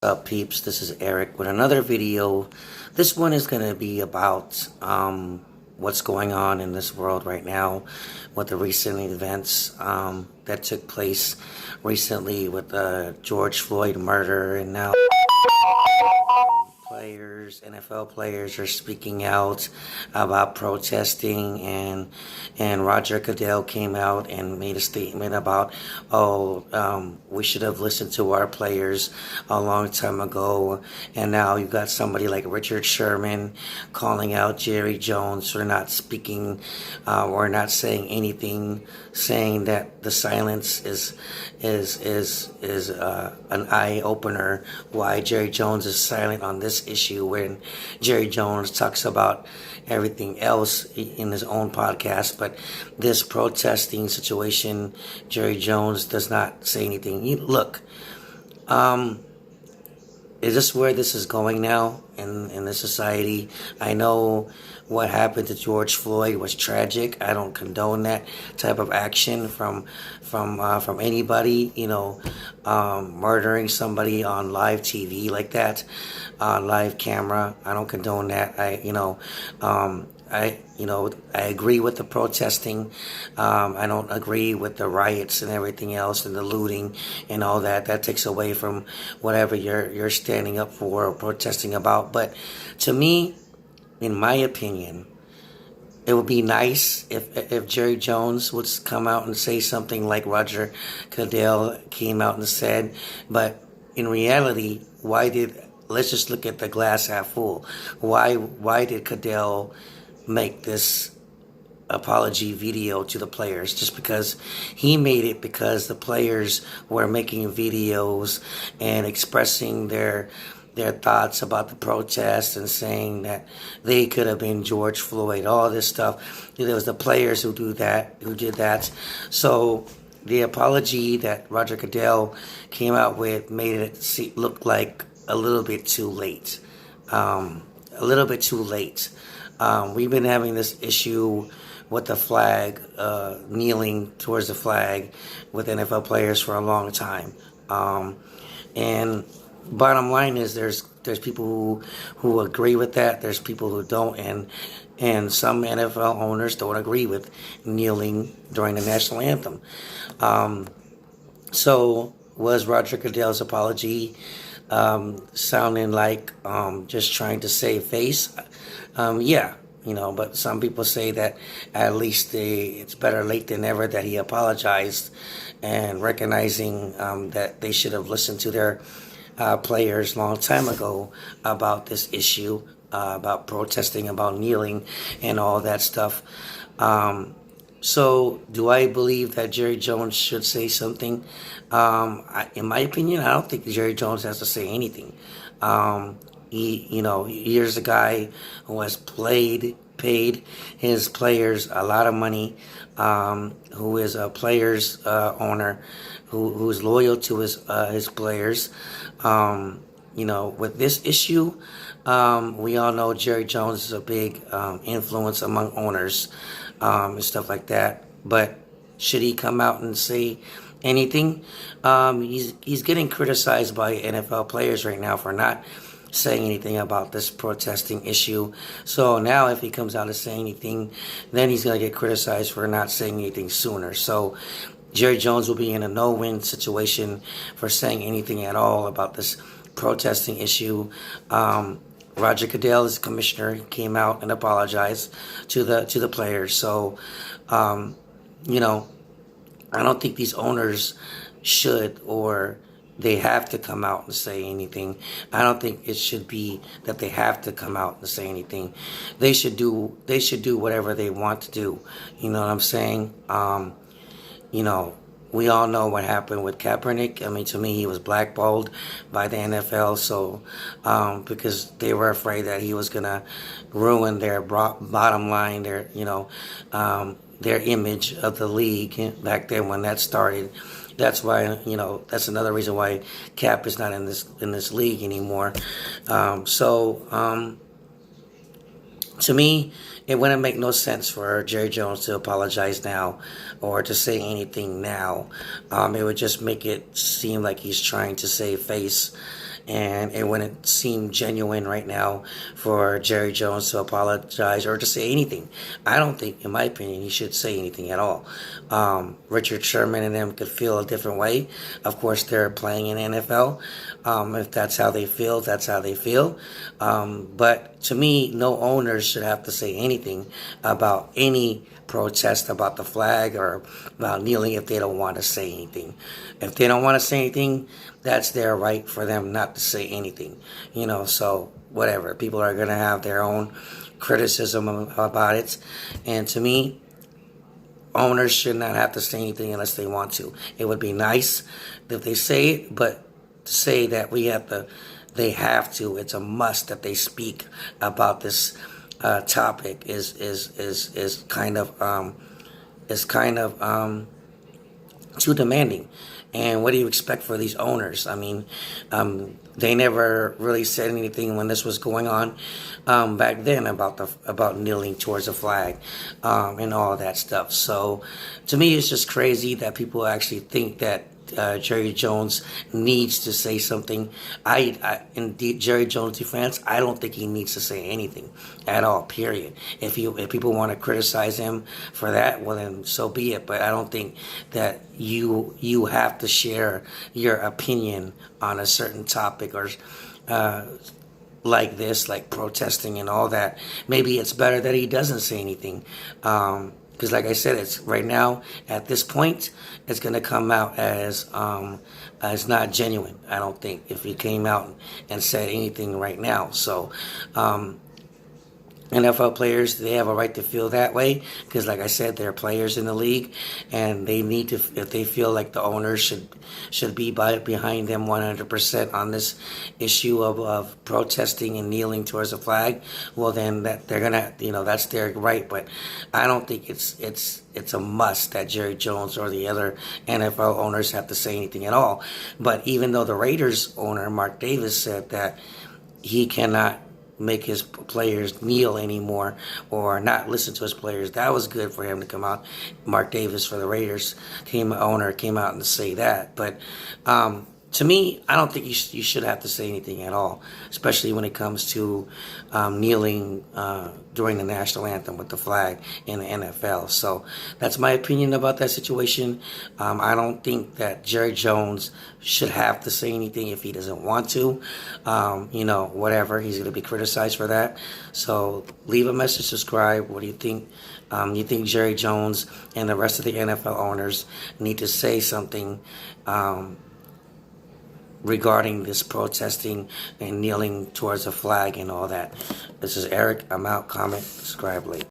up, peeps? This is Eric with another video. This one is going to be about what's going on in this world right now with the recent events that took place recently with the George Floyd murder, and now NFL players are speaking out about protesting, and Roger Goodell came out and made a statement about, we should have listened to our players a long time ago. And now you've got somebody like Richard Sherman calling out Jerry Jones for not speaking or not saying anything, saying that the silence is an eye opener why Jerry Jones is silent on this issue, when Jerry Jones talks about everything else in his own podcast, but this protesting situation, Jerry Jones does not say anything. Look, is this where this is going now in the society? I know what happened to George Floyd was tragic. I don't condone that type of action from anybody. Murdering somebody on live TV like that, on live camera. I don't condone that. I agree with the protesting. I don't agree with the riots and everything else and the looting and all that. That takes away from whatever you're standing up for or protesting about. But to me, in my opinion, it would be nice if Jerry Jones would come out and say something like Roger Goodell came out and said. But in reality, let's just look at the glass half full. Why did Goodell make this apology video to the players? Just because he made it because the players were making videos and expressing their thoughts about the protest and saying that they could have been George Floyd, all this stuff. There was the players who did that. So the apology that Roger Goodell came out with made it look like a little bit too late. We've been having this issue with the flag, kneeling towards the flag with NFL players for a long time. And bottom line is there's people who agree with that. There's people who don't, and some NFL owners don't agree with kneeling during the national anthem. So was Roger Goodell's apology sounding like just trying to save face? Yeah. But some people say that at least it's better late than never that he apologized, and recognizing that they should have listened to their players long time ago about this issue, about protesting, about kneeling, and all that stuff. So do I believe that Jerry Jones should say something? In my opinion, I don't think Jerry Jones has to say anything. Here's a guy who has paid his players a lot of money, who is a players owner, who's loyal to his players. With this issue, we all know Jerry Jones is a big influence among owners and stuff like that. But should he come out and say anything? He's getting criticized by NFL players right now for not saying anything about this protesting issue. So now if he comes out and say anything, then he's going to get criticized for not saying anything sooner. So Jerry Jones will be in a no-win situation for saying anything at all about this protesting issue. Roger Goodell is commissioner. He came out and apologized to the players. So, I don't think these owners should or they have to come out and say anything. I don't think it should be that they have to come out and say anything. They should do whatever they want to do. You know what I'm saying? We all know what happened with Kaepernick. I mean, to me, he was blackballed by the NFL, so because they were afraid that he was gonna ruin their bottom line, their image of the league back then when that started. That's why, that's another reason why Cap is not in this league anymore. To me, it wouldn't make no sense for Jerry Jones to apologize now or to say anything now. It would just make it seem like he's trying to save face and it wouldn't seem genuine right now for Jerry Jones to apologize or to say anything. I don't think, in my opinion, he should say anything at all. Richard Sherman and them could feel a different way. Of course, they're playing in NFL. If that's how they feel, that's how they feel. But to me, no owners should have to say anything about any protest about the flag or about kneeling if they don't want to say anything. If they don't want to say anything, that's their right for them not to say anything. So whatever. People are going to have their own criticism about it. And to me, owners should not have to say anything unless they want to. It would be nice if they say it, but to say that they have to, it's a must that they speak about this topic is kind of too demanding. And what do you expect for these owners? I mean, they never really said anything when this was going on back then about kneeling towards a flag and all that stuff. So, to me, it's just crazy that people actually think that Jerry Jones needs to say something. In Jerry Jones' defense, I don't think he needs to say anything at all. Period. If people want to criticize him for that, well then so be it. But I don't think that you have to share your opinion on a certain topic or like this, like protesting and all that. Maybe it's better that he doesn't say anything. Because like I said, it's right now at this point, it's going to come out as not genuine. I don't think if he came out and said anything right now. So NFL players, they have a right to feel that way because, like I said, they're players in the league, and they need to. If they feel like the owners should be behind them 100% on this issue of protesting and kneeling towards the flag, well, then that they're gonna, that's their right. But I don't think it's a must that Jerry Jones or the other NFL owners have to say anything at all. But even though the Raiders owner Mark Davis said that he cannot make his players kneel anymore or not listen to his players, that was good for him to come out. Mark Davis for the Raiders owner came out and say that. But to me, I don't think you should have to say anything at all, especially when it comes to kneeling during the national anthem with the flag in the NFL. So that's my opinion about that situation. I don't think that Jerry Jones should have to say anything if he doesn't want to. Whatever, he's going to be criticized for that. So leave a message, subscribe. What do you think? You think Jerry Jones and the rest of the NFL owners need to say something regarding this protesting and kneeling towards a flag and all that? This is Eric. I'm out. Comment, subscribe, late.